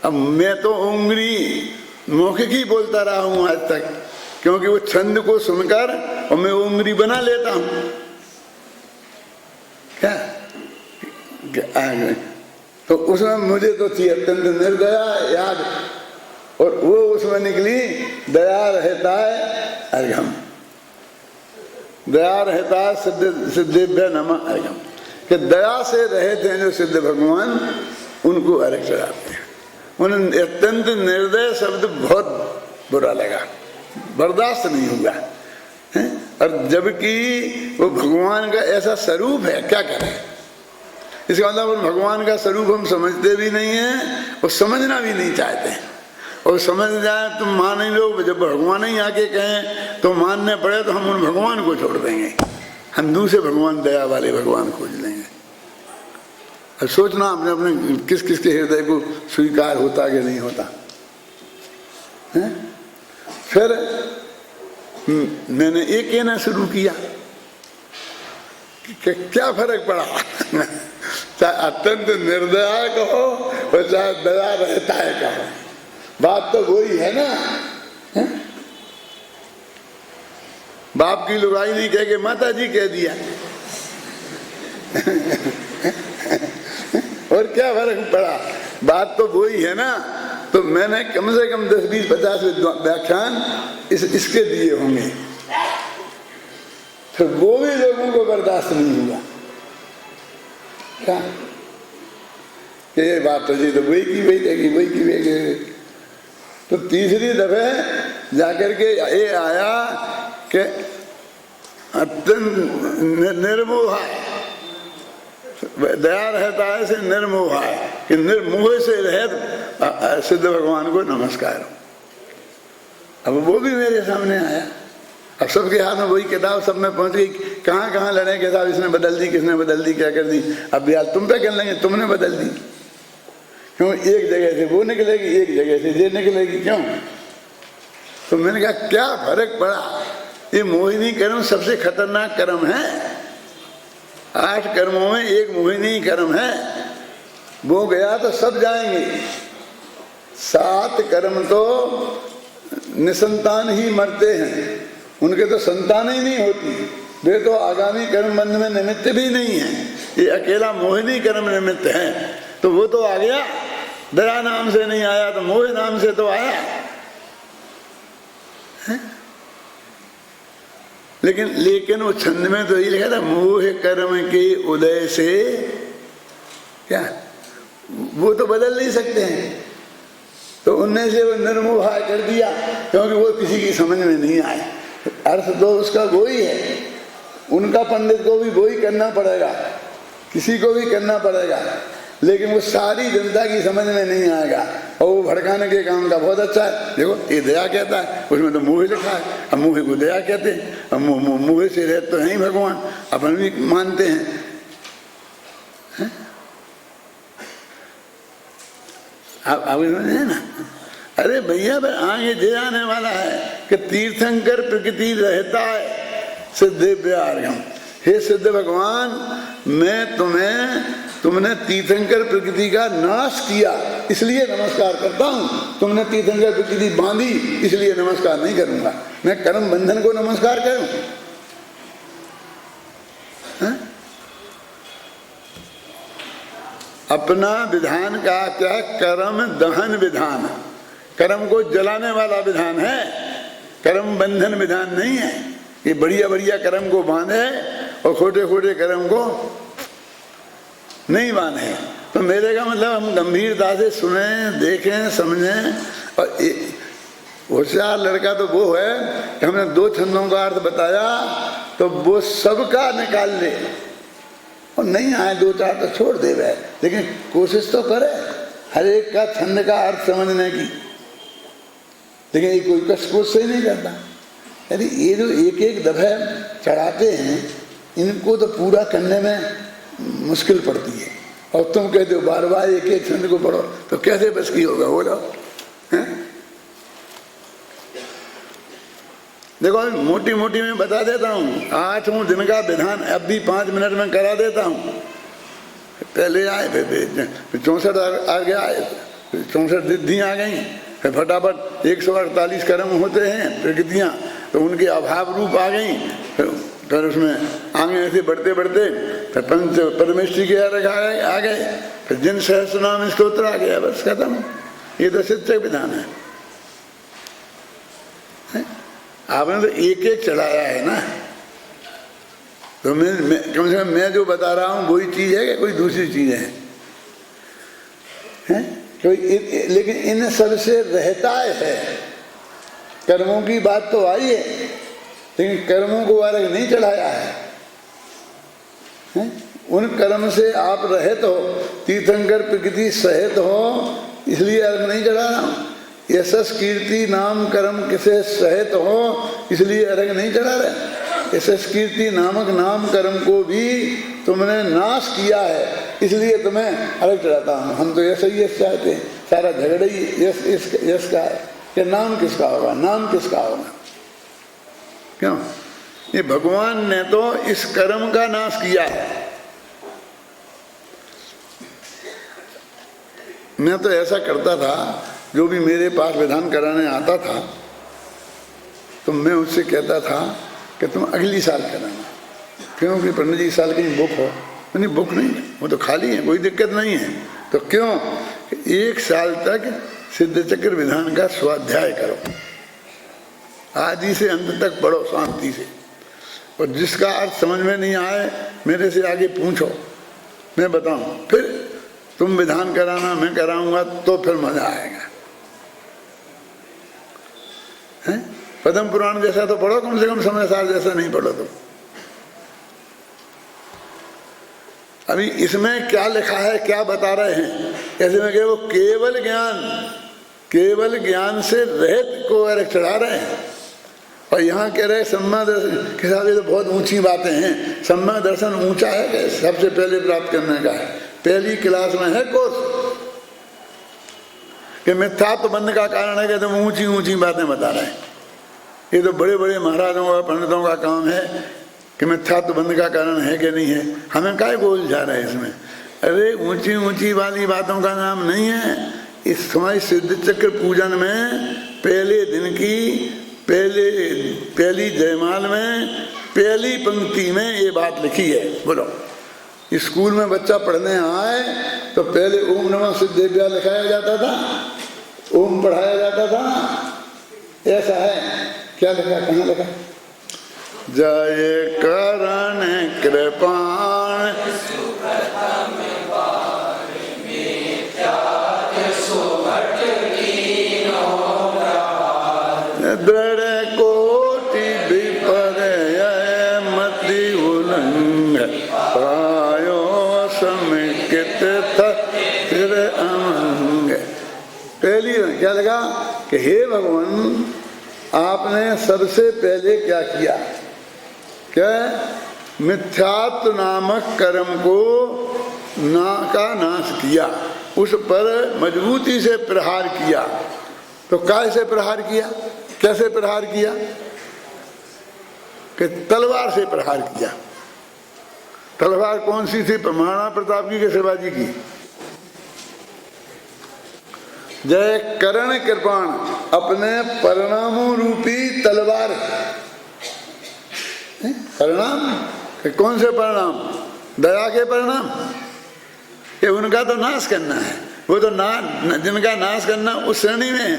अब मैं तो उंगली मौखिक ही बोलता रहा हूँ आज तक, क्योंकि वो छंद को सुनकर और मैं उंगली बना लेता हूँ। क्या तो उसमें मुझे तो थी अत्यंत निर्दया याद, और वो उसमें निकली दया रहता है अर्घम, दया रहता है सिद्धेभ्य नमः अर्घम, कि दया से रहते हैं जो सिद्ध भगवान उनको अर्घ चढ़ाते हैं। उन्हें अत्यंत निर्दय शब्द बहुत बुरा लगा, बर्दाश्त नहीं हुआ है। और जबकि वो भगवान का ऐसा स्वरूप है, क्या करें, इसका मतलब भगवान का स्वरूप हम समझते भी नहीं है और समझना भी नहीं चाहते। और समझ जाए तुम मान नहीं लो, जब भगवान ही आके कहें तो मानने पड़े तो हम उन भगवान को छोड़ देंगे, हम दूसरे भगवान दया वाले भगवान खोज लेंगे। और सोचना अपने अपने किस किस के हृदय को स्वीकार होता कि नहीं होता है? फिर मैंने एक कहना शुरू किया कि क्या फर्क पड़ा चाहे अत्यंत निर्दया कहो और चाहे दया रहता है कहो, बात तो वही है ना। है? बाप की लुगाई नहीं कह के माता जी कह दिया और क्या फर्क पड़ा, बात तो वही है ना। तो मैंने कम से कम 10-20-50 व्याख्यान इसके दिए होंगे, फिर वो भी लोगों को बर्दाश्त नहीं हुआ। क्या कि ये बात तो जी तो वही की वही। तो तीसरी दफे जाकर के ये आया कि अत्यंत निर्मोह दया रहता है से निर्मोह है कि निर्मोह से रहित सिद्ध भगवान को नमस्कार। अब वो भी मेरे सामने आया, अब सबके हाथ में वही किताब, सब में पहुंच गई, कहाँ लड़े किताब, इसने बदल दी, किसने बदल दी, क्या कर दी। अब यार तुम पे कर लेंगे, तुमने बदल दी क्यों, एक जगह से वो निकलेगी एक जगह से ये निकलेगी क्यों। तो मैंने कहा क्या फर्क पड़ा, ये मोहिनी कर्म सबसे खतरनाक कर्म है। 8 कर्मों में एक मोहिनी कर्म है, वो गया तो सब जाएंगे। 7 कर्म तो निसंतान ही मरते हैं, उनके तो संतान ही नहीं होती, वे तो आगामी कर्म बंध में निमित्त भी नहीं है। ये अकेला मोहिनी कर्म निमित्त है, तो वो तो आ गया। दया नाम से नहीं आया तो मोह नाम से तो आया है? लेकिन वो छंद में तो ये लिखा था, मोह कर्म के उदय से क्या, वो तो बदल नहीं सकते हैं, तो उनने से वो निर्मोह कर दिया, क्योंकि वो किसी की समझ में नहीं आए। अर्थ तो उसका वो ही है, उनका पंडित को भी वो ही करना पड़ेगा, किसी को भी करना पड़ेगा, लेकिन वो सारी जनता की समझ में नहीं आएगा। और वो भड़काने के काम का बहुत अच्छा है। देखो ये दया कहता है, उसमें तो मोह लिखा है, अब मोह को दया कहते हैं। अब मोह से रहते तो हैं ही भगवान, अपन भी मानते हैं, है? अब समझे ना? अरे भैया आगे जे आने वाला है कि तीर्थंकर प्रकृति रहता है सिद्धेभ्यार्घम। हे सिद्ध भगवान, मैं तुमने तीर्थंकर प्रकृति का नाश किया इसलिए नमस्कार करता हूँ, तुमने तीर्थंकर प्रकृति बांधी इसलिए नमस्कार नहीं करूंगा। मैं कर्म बंधन को नमस्कार करूं? अपना विधान का क्या, कर्म दहन विधान, कर्म को जलाने वाला विधान है, कर्म बंधन विधान नहीं है। ये बढ़िया बढ़िया कर्म को बांधे और खोटे खोटे कर्म को नहीं बांधे। तो मेरे का मतलब हम गंभीरता से सुने, देखें, समझें। और होशियार लड़का तो वो है कि हमने 2 छंदों का अर्थ बताया तो वो सबका निकाल ले, और नहीं आए 2-4 तो छोड़ दे वह, लेकिन कोशिश तो करे हर एक का छंद का अर्थ समझने की। लेकिन ये कोई कोशिश ही नहीं करता। अरे ये जो एक एक दफे चढ़ाते हैं, इनको तो पूरा करने में मुश्किल पड़ती है। और तुम कहते हो बार बार एक एक छंद को पढ़ो, तो कैसे बस की होगा बोलो? देखो मोटी मोटी मैं बता देता हूँ। 8वें दिन का विधान अब भी 5 मिनट में करा देता हूँ। पहले आए, फिर 64 आ गया, 64 रिद्धियाँ आ गई, फिर फटाफट 148 कर्म होते हैं प्रकृतियाँ, तो उनके अभाव रूप आ गई। फिर उसमें आगे ऐसे बढ़ते बढ़ते फिर पंच परमेश्वरी के अर्घ आ गए, फिर जिन सहस्त्र नाम स्तोत्र आ गया, बस खत्म। ये तो शिक्षक विधान है। आपने तो एक एक चढ़ाया है ना, तो मैं कम से कम मैं जो बता रहा हूँ वही चीज है कि कोई दूसरी चीज है? लेकिन इन सब से रहता है। कर्मों की बात तो आई है, लेकिन कर्मों को अर्घ नहीं चढ़ाया है। उन कर्म से आप रहित हो, तीर्थंकर प्रकृति सहित हो, इसलिए अर्घ नहीं चढ़ा रहा हूँ। यशस कीर्ति नाम कर्म किसे सहित हो, इसलिए अर्घ नहीं चढ़ा रहे। यशस कीर्ति नामक नाम कर्म को भी तुमने नाश किया है, इसलिए तुम्हें अर्घ चढ़ाता हूँ। हम तो ऐसा ही यश चाहते हैं, सारा झगड़ा ही यश का है कि नाम किसका होगा, नाम किसका होगा। क्यों? ये भगवान ने तो इस कर्म का नाश किया है। मैं तो ऐसा करता था, जो भी मेरे पास विधान कराने आता था तो मैं उससे कहता था कि तुम अगली साल कराना, क्योंकि पंडित जी साल कहीं बुक हो। नहीं, बुक नहीं, वो तो खाली है, कोई दिक्कत नहीं है। तो क्यों? 1 साल तक सिद्ध चक्र विधान का स्वाध्याय करो, आदि से अंत तक पढ़ो शांति से, और जिसका अर्थ समझ में नहीं आए मेरे से आगे पूछो, मैं बताऊं। फिर तुम विधान कराना, मैं कराऊंगा, तो फिर मजा आएगा। पद्म पुराण जैसा तो पढ़ो कम से कम, समय साल जैसा नहीं पढ़ो तुम। अभी इसमें क्या लिखा है, क्या बता रहे हैं? ऐसे में वो केवल ज्ञान से रहित को अर्घ चढ़ा रहे हैं। और यहाँ कह रहे सम्मा दर्शन के साथ, ये तो बहुत ऊंची बातें हैं। सम्मा दर्शन ऊंचा है कि सबसे पहले प्राप्त करने का है, पहली क्लास में है कोर्स। कि मिथ्यात्व बंध का कारण है कि तुम ऊंची ऊंची बातें बता रहे हैं। ये तो बड़े बड़े महाराजों का पंडितों का काम है कि मिथ्यात्व बंध का कारण है कि नहीं है, हमें काय को उलझा रहा है इसमें। अरे ऊंची ऊंची वाली बातों का नाम नहीं है। इस समय सिद्ध चक्र पूजन में पहले दिन की पहली जयमाल में पहली पंक्ति में ये बात लिखी है। बोलो, स्कूल में बच्चा पढ़ने आए तो पहले ओम नमः सिद्धेभ्यः लिखाया जाता था, ओम पढ़ाया जाता था, ऐसा है। क्या लिखा, कहाँ लिखा? जय करण कृपाण दृढ़ कोटि विपर्य मति उल्लंघ प्रायो समेकित फिर अमंग। पहली क्या लगा कि हे भगवान, आपने सबसे पहले क्या किया? क्या? मिथ्यात्व नामक कर्म को का नाश किया, उस पर मजबूती से प्रहार किया। तो कैसे प्रहार किया? कैसे प्रहार किया? कि तलवार से प्रहार किया। तलवार कौन सी थी? महाराणा प्रताप की कि शिवाजी की? जय करण कृपाण, अपने परिणामों रूपी तलवार। परिणाम कौन से परिणाम? दया के परिणाम। ये उनका तो नाश करना है, वो तो जिनका नाश करना उस श्रेणी में है।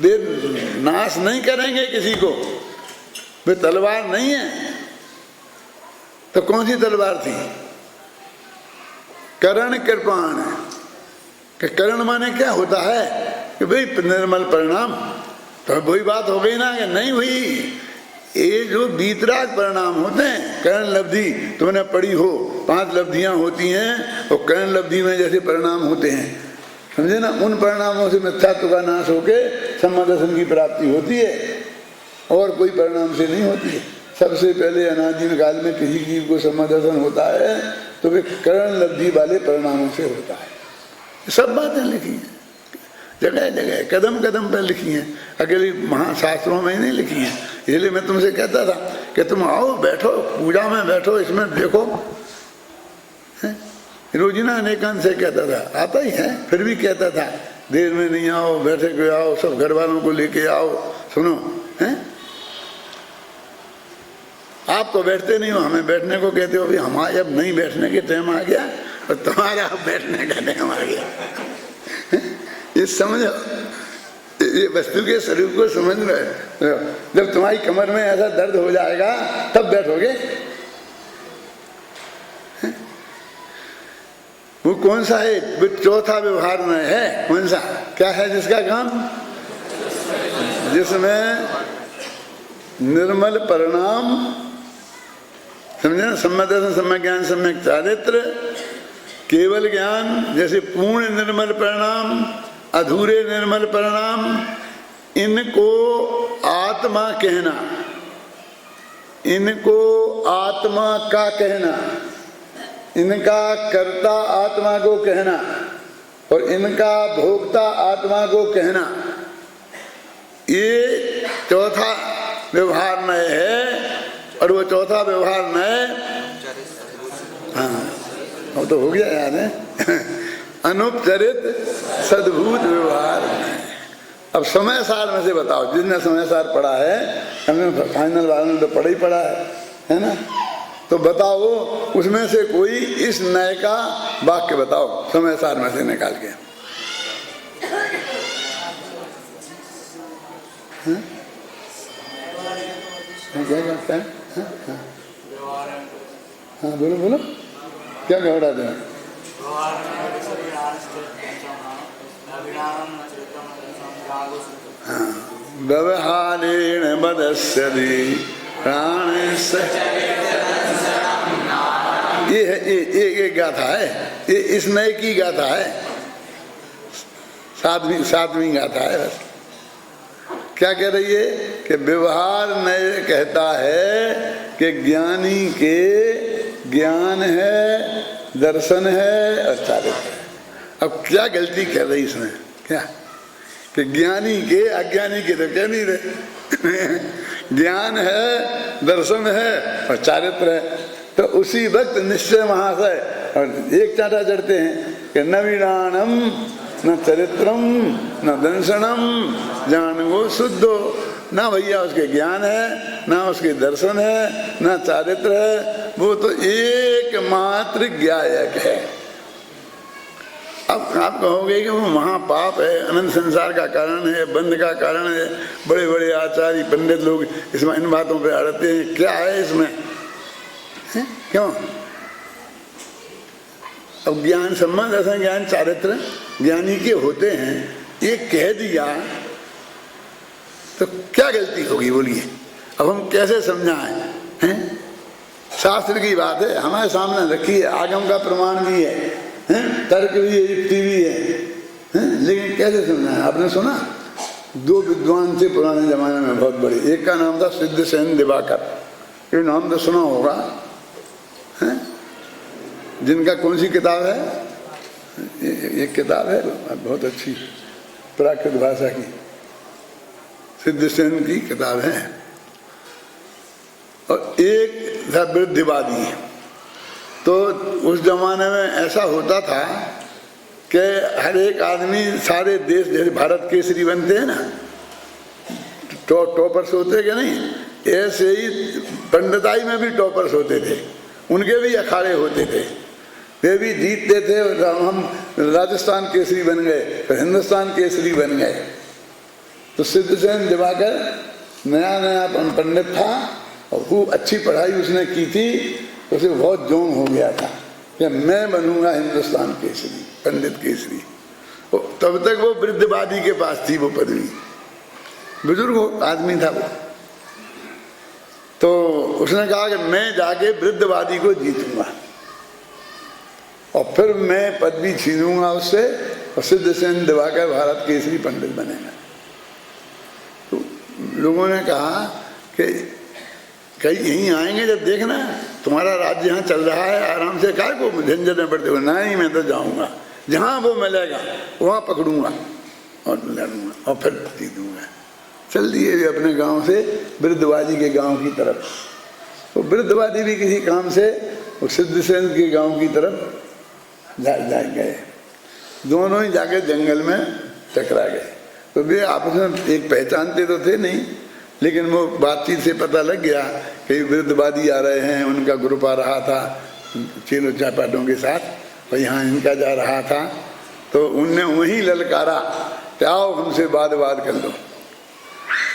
वे नाश नहीं करेंगे किसी को, वे तलवार नहीं है। तो कौन सी तलवार थी? करण कृपाण। कि करण माने क्या होता है? कि भाई निर्मल परिणाम। तो वही बात हो गई ना कि नहीं हुई। ये जो बीतराग परिणाम होते हैं, करण लब्धि तुमने पढ़ी हो, 5 लब्धियां होती हैं और करण लब्धि में जैसे परिणाम होते हैं, समझे ना, उन परिणामों से मिथ्यात्व का नाश होके सम्मा दर्शन की प्राप्ति होती है, और कोई परिणाम से नहीं होती है। सबसे पहले अनादिम काल में किसी जीव को सम्मा दर्शन होता है तो वे करण लब्धि वाले परिणामों से होता है। सब बातें लिखी हैं, जगह जगह कदम कदम पर लिखी हैं, अकेले महाशास्त्रों में नहीं लिखी हैं। इसलिए मैं तुमसे कहता था कि तुम आओ, बैठो, पूजा में बैठो, इसमें देखो। रोजिना अनेकांत से कहता था, आता ही है, फिर भी कहता था देर में नहीं आओ, बैठे के आओ, सब घर वालों को लेके आओ, सुनो। हैं? आप तो बैठते नहीं हो, हमें बैठने को कहते हो। अभी हमारे अब नहीं बैठने के टाइम आ गया और तुम्हारा बैठने का टाइम आ गया। ये समझो, ये वस्तु के स्वरूप को समझ रहे। जब तुम्हारी कमर में ऐसा दर्द हो जाएगा तब बैठोगे। वो कौन सा है? वो चौथा व्यवहार में है। कौन सा? क्या है जिसका काम? जिसमें निर्मल परिणाम, समझे ना, सम्यक दर्शन, सम्यक ज्ञान, सम्यक चारित्र, केवल ज्ञान, जैसे पूर्ण निर्मल परिणाम, अधूरे निर्मल परिणाम, इनको आत्मा कहना, इनको आत्मा का कहना, इनका कर्ता आत्मा को कहना और इनका भोक्ता आत्मा को कहना, ये चौथा व्यवहार नय है। और वो चौथा व्यवहार नय, हाँ वो तो हो गया याद है, अनुपचरित सद्भूत व्यवहार। अब समय सार में से बताओ, जिसने समय सार पढ़ा है, हमने फाइनल वालों ने तो पढ़ा ही पढ़ा है ना, तो बताओ उसमें से कोई इस नए का वाक्य बताओ, समय सार में से निकाल के। क्या करता है? हाँ बोलो बोलो, क्या घबरा दे? व्यवहारेण बदस्यति प्राणस्य, ये है, ये गाथा है, ये इस नए की गाथा है, सातवीं गाथा है। बस क्या कह रही है कि व्यवहार नय कहता है कि ज्ञानी के ज्ञान है, दर्शन है और चारित्र है। अब क्या गलती कर रही इसमें? क्या कि ज्ञानी के, अज्ञानी के तो कह नहीं रहे, ज्ञान है, दर्शन है और चारित्र है। तो उसी वक्त निश्चय महाशय और एक चांटा चढ़ते हैं कि न वीणानम न चरित्रम न दर्शनम जानो शुद्धो। ना भैया उसके ज्ञान है, ना उसके दर्शन है, ना चारित्र है, वो तो एकमात्र ज्ञायक है। अब आप कहोगे कि वो महापाप है, अनंत संसार का कारण है, बंध का कारण है, बड़े बड़े आचार्य पंडित लोग इसमें इन बातों पे अड़ते हैं, क्या है इसमें है? क्यों? अब ज्ञान संबंध ऐसा ज्ञान चारित्र ज्ञानी के होते हैं, ये कह दिया तो क्या गलती होगी बोलिए? अब हम कैसे समझाएं? हैं? शास्त्र की बात है, हमारे सामने रखी है, आगम का प्रमाण भी है, तर्क भी है, युक्ति भी है, लेकिन कैसे समझाएं? आपने सुना दो विद्वान थे पुराने जमाने में बहुत बड़े, एक का नाम था सिद्धसेन दिवाकर, ये नाम तो सुना होगा, जिनका कौन सी किताब है? एक किताब है बहुत अच्छी प्राकृत भाषा की, सिद्धसेन की किताब है। और एक था वृद्धिवादी। तो उस जमाने में ऐसा होता था कि हर एक आदमी सारे देश, जैसे भारत केसरी बनते हैं ना, टॉपर्स होते कि नहीं, ऐसे ही पंडिताई में भी टॉपर्स होते थे, उनके भी अखाड़े होते थे, वे भी जीतते थे। हम राजस्थान केसरी बन गए, फिर हिंदुस्तान केसरी बन गए। तो सिद्धसेन दिवाकर नया नया पंडित था और खूब अच्छी पढ़ाई उसने की थी, उसे बहुत जोम हो गया था कि मैं बनूंगा हिंदुस्तान केसरी, पंडित केसरी। तब तक वो वृद्धवादी के पास थी वो पदवी, बुजुर्ग आदमी था वो। तो उसने कहा कि मैं जाके वृद्धवादी को जीतूंगा और फिर मैं पदवी छीनूंगा उससे, और सिद्धसेन दिवाकर भारत केसरी पंडित बनेगा। तो लोगों ने कहा कि कहीं यहीं आएंगे जब देखना तुम्हारा राज्य यहाँ चल रहा है आराम से, काय को झंझट में पड़ते हो? नहीं, मैं तो जाऊंगा, जहाँ वो मिलेगा वहाँ पकड़ूंगा और लड़ूंगा और फिर जीतूंगा। चल दिए वे अपने गांव से वृद्धवादी के गांव की तरफ। तो वृद्धवादी भी किसी काम से सिद्धसेन के गांव की तरफ जा गए। दोनों ही जाके जंगल में टकरा गए। तो वे आपस में एक पहचानते तो थे नहीं, लेकिन वो बातचीत से पता लग गया कि वृद्धवादी आ रहे हैं, उनका ग्रुप आ रहा था चेलो चापाटों के साथ, और यहाँ इनका जा रहा था। तो उनने वहीं ललकारा कि आओ हमसे वाद कर लो।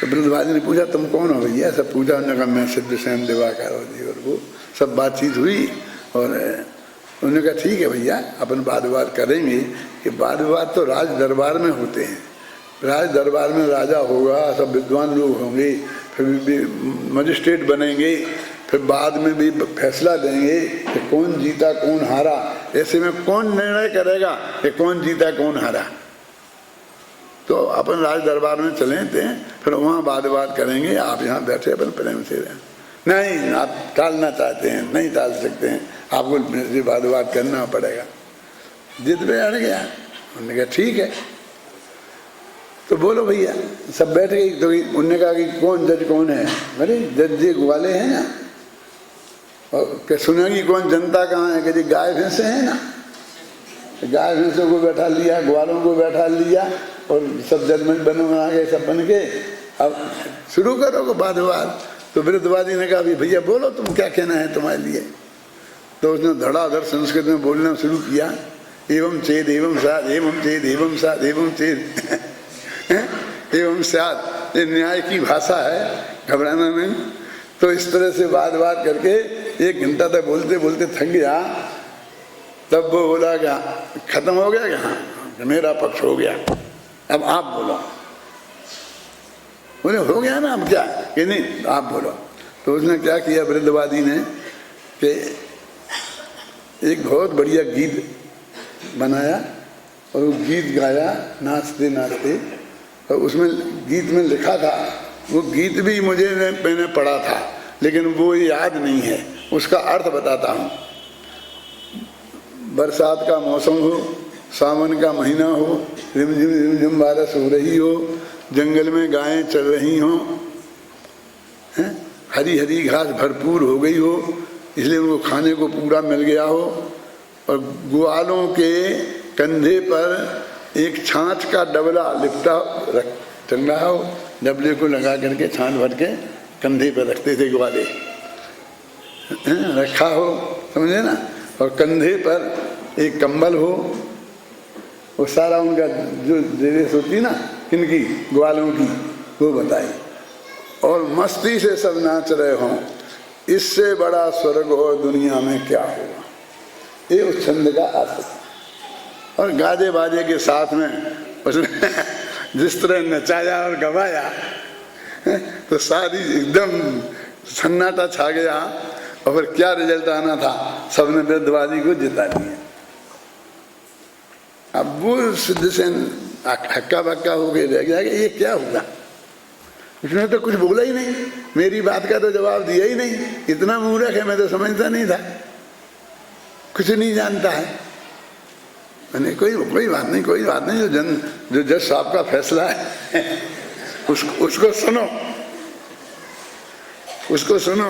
तो वृद्धवादी ने पूछा तुम कौन हो भैया? सब पूछा, उन्होंने कहा मैं सिद्धसेन दिवाकर हो जी। और वो सब बातचीत हुई और उन्होंने कहा ठीक है भैया अपन वाद करेंगे। कि वाद तो राज दरबार में होते हैं, राज दरबार में राजा होगा, सब विद्वान लोग होंगे, फिर भी मजिस्ट्रेट बनेंगे, फिर बाद में भी फैसला देंगे कि कौन जीता कौन हारा। ऐसे में कौन निर्णय करेगा कि कौन जीता कौन हारा? तो अपन राज दरबार में चले थे, फिर वहाँ वाद करेंगे, आप यहाँ बैठे अपन प्रेम से रहें। नहीं, आप टालना चाहते हैं, नहीं टाल सकते हैं, आपको मेरे वाद करना पड़ेगा। जिद पे अड़ गया। उन्होंने कहा ठीक है, तो बोलो भैया। सब बैठ गए। तो उन्होंने कहा कि कौन जज कौन है? अरे जज जी ग्वाले हैं ना। और क्या सुनेगी कौन? जनता कहाँ है? कि गाय भैंसे हैं ना, गाय भैंसों को बैठा लिया, ग्वालों को बैठा लिया और सब जजमेंट बना गए, सब बन के अब शुरू करो वाद। तो वृद्धवादी ने कहा भैया बोलो तुम क्या कहना है तुम्हारे लिए। तो उसने धड़ाधड़ संस्कृत में बोलना शुरू किया, एवं चेद एवं साध एवं चेद एवं साध एवं चेद एवं साध। ये न्याय की भाषा है, घबराना नहीं। तो इस तरह से वाद करके 1 घंटा तक बोलते बोलते थक गया। तब वो बोला क्या खत्म हो गया? क्या हाँ, मेरा पक्ष हो गया, अब आप बोलो। बोले हो गया ना, अब क्या? कि नहीं आप बोलो। तो उसने क्या किया वृद्धवादी ने कि एक बहुत बढ़िया गीत बनाया और वो गीत गाया नाचते नाचते। और उसमें गीत में लिखा था, वो गीत भी मैंने पढ़ा था लेकिन वो याद नहीं है, उसका अर्थ बताता हूँ। बरसात का मौसम हो, सावन का महीना हो, रिमझिम बारिश हो रही हो, जंगल में गायें चल रही हों, हरी हरी घास भरपूर हो गई हो, इसलिए उनको खाने को पूरा मिल गया हो, और ग्वालों के कंधे पर एक छाछ का डबला लिपटा टंग रहा हो, डबले को लगा करके छाछ भर के कंधे पर रखते थे ग्वाले, रखा हो, समझे ना, और कंधे पर एक कंबल हो, वो सारा उनका जो ड्रेस होती ना, किनकी, ग्वालों की, वो बताई, और मस्ती से सब नाच रहे हों, इससे बड़ा स्वर्ग और दुनिया में क्या होगा। ये उस छंद का अर्थ था। और गाजे बाजे के साथ में उसने जिस तरह नचाया और गवाया तो सारी एकदम सन्नाटा छा गया, और फिर क्या रिजल्ट आना था, सबने वृद्धवादी को जिता दिया। अब वो सिद्धसेन हक्का बक्का हो गए रह गया कि ये क्या हुआ, उसने तो कुछ बोला ही नहीं, मेरी बात का तो जवाब दिया ही नहीं, इतना मूर्ख है, मैं तो समझता नहीं था, कुछ नहीं जानता है। मैंने कोई बात नहीं, कोई बात नहीं, जो जज साहब का फैसला है उसको सुनो, उसको सुनो।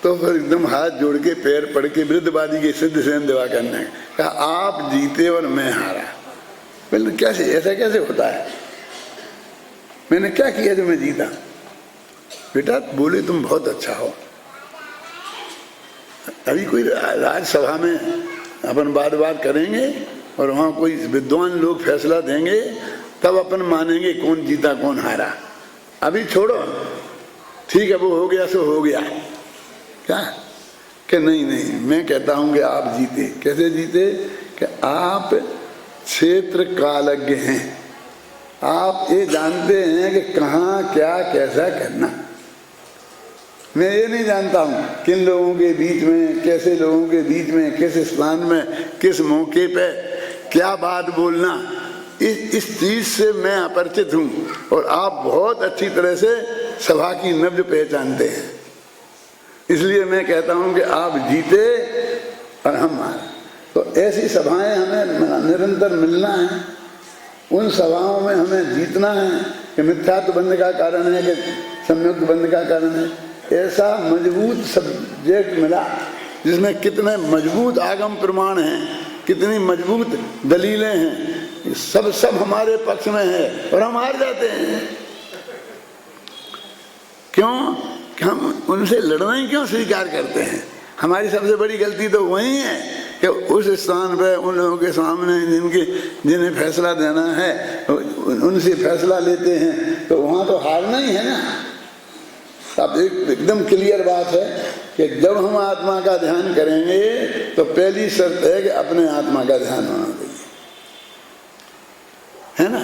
तो फिर एकदम हाथ जोड़ के पैर पड़ के वृद्धवादी के सिद्धसेन दिवाकर ने कहा, आप जीते और मैं हारा। बोले कैसे, ऐसा कैसे होता है, मैंने क्या किया जो मैं जीता। बेटा बोले तुम बहुत अच्छा हो, अभी कोई राज्यसभा में अपन बात करेंगे और वहाँ कोई विद्वान लोग फैसला देंगे, तब अपन मानेंगे कौन जीता कौन हारा, अभी छोड़ो, ठीक है वो हो गया सो हो गया। क्या कि नहीं, मैं कहता हूँ कि आप जीते। कैसे जीते कि आप क्षेत्र कालज्ञ हैं, आप ये जानते हैं कि कहाँ क्या कैसा करना। मैं ये नहीं जानता हूँ किन लोगों के बीच में, कैसे लोगों के बीच में, किस स्थान में, किस मौके पे क्या बात बोलना, इस चीज से मैं अपरिचित हूँ, और आप बहुत अच्छी तरह से सभा की नब्ज पहचानते हैं। इसलिए मैं कहता हूँ कि आप जीते और हम हारे। तो ऐसी सभाएं हमें निरंतर मिलना है, उन सभाओं में हमें जीतना है कि मिथ्यात्व बंध का कारण है कि संयुक्त बंध का कारण है। ऐसा मजबूत सब्जेक्ट मिला जिसमें कितने मजबूत आगम प्रमाण हैं, कितनी मजबूत दलीलें हैं, सब हमारे पक्ष में है, और हम हार जाते हैं। क्यों कि हम उनसे लड़ना ही क्यों स्वीकार करते हैं। हमारी सबसे बड़ी गलती तो वही है कि उस स्थान पर उन लोगों के सामने जिन्हें फैसला देना है उनसे फैसला लेते हैं, तो वहाँ तो हारना ही है ना। अब एकदम क्लियर बात है कि जब हम आत्मा का ध्यान करेंगे तो पहली शर्त है कि अपने आत्मा का ध्यान होना चाहिए, है ना।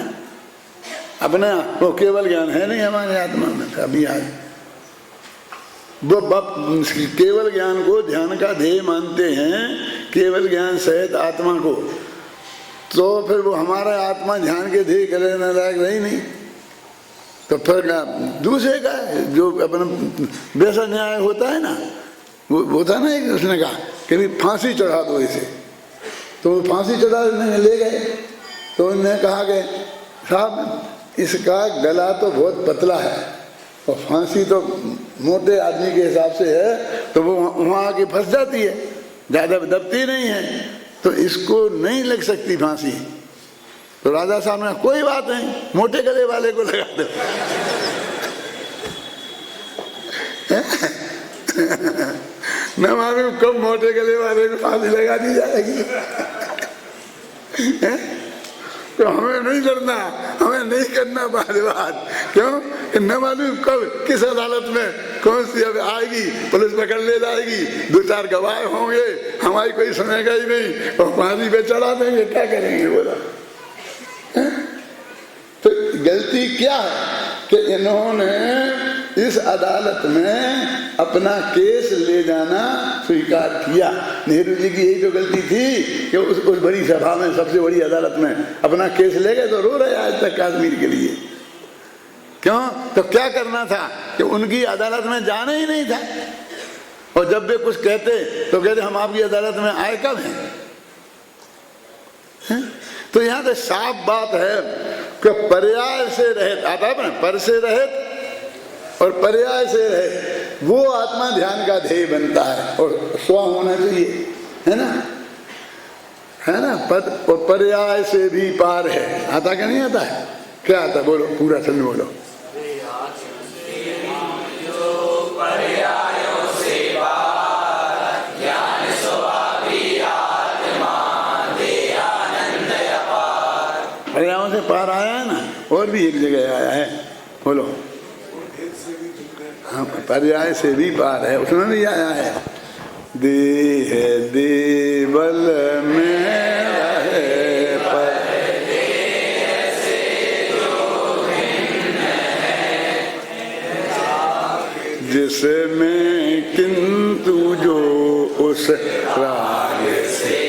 अपना वो केवल ज्ञान है नहीं हमारे आत्मा में। अभी आज वो केवल ज्ञान को ध्यान का ध्येय मानते हैं, केवल ज्ञान सहित आत्मा को, तो फिर वो हमारा आत्मा ध्यान के ध्येय करने लायक रही नहीं। तो फिर दूसरे का जो अपना वैसा न्याय होता है ना, वो था ना, एक उसने कहा कि भी फांसी चढ़ा दो इसे, तो वो फांसी चढ़ाने ले गए। तो उन्होंने कहा कि साहब इसका गला तो बहुत पतला है और फांसी तो मोटे आदमी के हिसाब से है, तो वो वहाँ आके फंस जाती है, ज़्यादा दबती नहीं है, तो इसको नहीं लग सकती फांसी। तो राजा साहब ने कोई बात नहीं, मोटे गले वाले को लगा दो। न मालूम कब मोटे गले वाले को फांसी लगा दी जाएगी। तो हमें नहीं लड़ना, हमें नहीं करना बात। क्यों? न मालूम कब किस अदालत में कौन सी अब आएगी, पुलिस पकड़ ले जाएगी, 2-4 गवाह होंगे, हमारी कोई सुनेगा ही नहीं, और फांसी पे चढ़ा देंगे, क्या करेंगे बोला। तो गलती क्या है कि इन्होंने इस अदालत में अपना केस ले जाना स्वीकार किया। नेहरू जी की यही तो गलती थी कि उस बड़ी सभा में, सबसे बड़ी अदालत में अपना केस ले गए, तो रो रहे आज तक कश्मीर के लिए। क्यों? तो क्या करना था कि उनकी अदालत में जाना ही नहीं था, और जब वे कुछ कहते तो कहते हम आपकी अदालत में आए कब हैं? तो यहाँ तो साफ बात है कि पर्याय से रहित, आता है ना, पर से रहित और पर्याय से रहे, वो आत्मा ध्यान का ध्येय बनता है और स्व होना चाहिए, है ना, है ना। पर्याय से भी पार है, आता क्या नहीं आता है, क्या आता, बोलो पूरा छंद बोलो। पर्यायों से पार आया है ना, और भी एक जगह आया है, बोलो। हाँ, पर्याय से भी पार है, उसमें भी आया है, देह देवल में रहे पर जिसमें किंतु जो उस राग से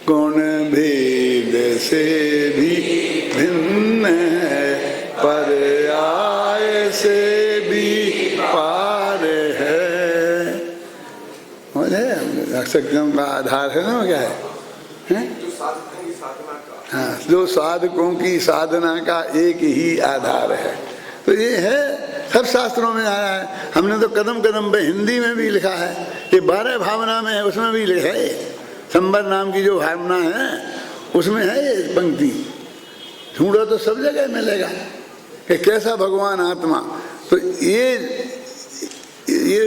गुण भेद से भी भिन्न है, पर्याय से भी पार है। शक्तियों का आधार है ना, क्या है? हाँ, जो साधकों की साधना का एक ही आधार है। तो ये है, सब शास्त्रों में आया है। हमने तो कदम कदम पे हिंदी में भी लिखा है, ये 12 भावना में है, उसमें भी लिखा है। संबर नाम की जो भावना है उसमें है ये पंक्ति, ढूंढो तो सब जगह मिलेगा कि कैसा भगवान आत्मा। तो ये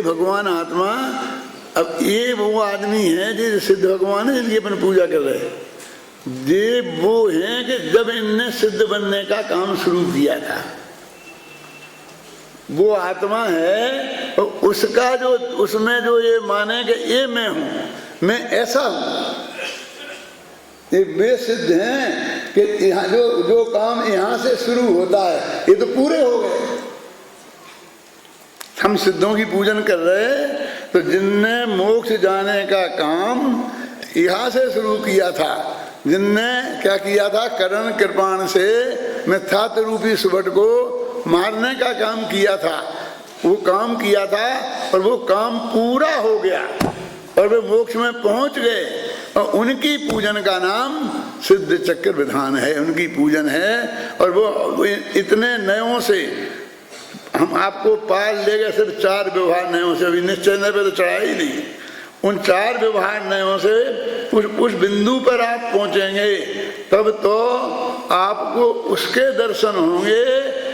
भगवान आत्मा, अब ये वो आदमी है जो सिद्ध भगवान है जिनकी अपन पूजा कर रहे हैं, ये वो हैं कि जब इनने सिद्ध बनने का काम शुरू किया था, वो आत्मा है। और उसका जो उसमें जो ये माने कि ये मैं हूं, मैं ऐसा हूं, ये वे सिद्ध हैं कि यहाँ जो काम यहाँ से शुरू होता है ये तो पूरे हो गए। हम सिद्धों की पूजन कर रहे हैं, तो जिनने मोक्ष जाने का काम यहाँ से शुरू किया था, जिनने क्या किया था, करण कृपाण से मिथ्यात्व रूपी सुबट को मारने का काम किया था, वो काम किया था और वो काम पूरा हो गया और वे मोक्ष में पहुंच गए। और उनकी पूजन का नाम सिद्ध चक्र विधान है, उनकी पूजन है। और वो इतने नयों से हम आपको पाल ले गए, सिर्फ 4 व्यवहार नयों से, अभी निश्चय नए पे तो चढ़ा ही नहीं। उन 4 व्यवहार नयों से उस बिंदु पर आप पहुंचेंगे, तब तो आपको उसके दर्शन होंगे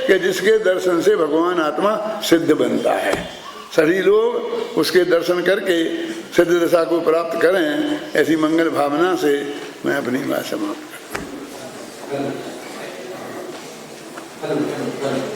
कि जिसके दर्शन से भगवान आत्मा सिद्ध बनता है। सभी लोग उसके दर्शन करके सिद्ध दशा को प्राप्त करें, ऐसी मंगल भावना से मैं अपनी बात समाप्त करता हूँ।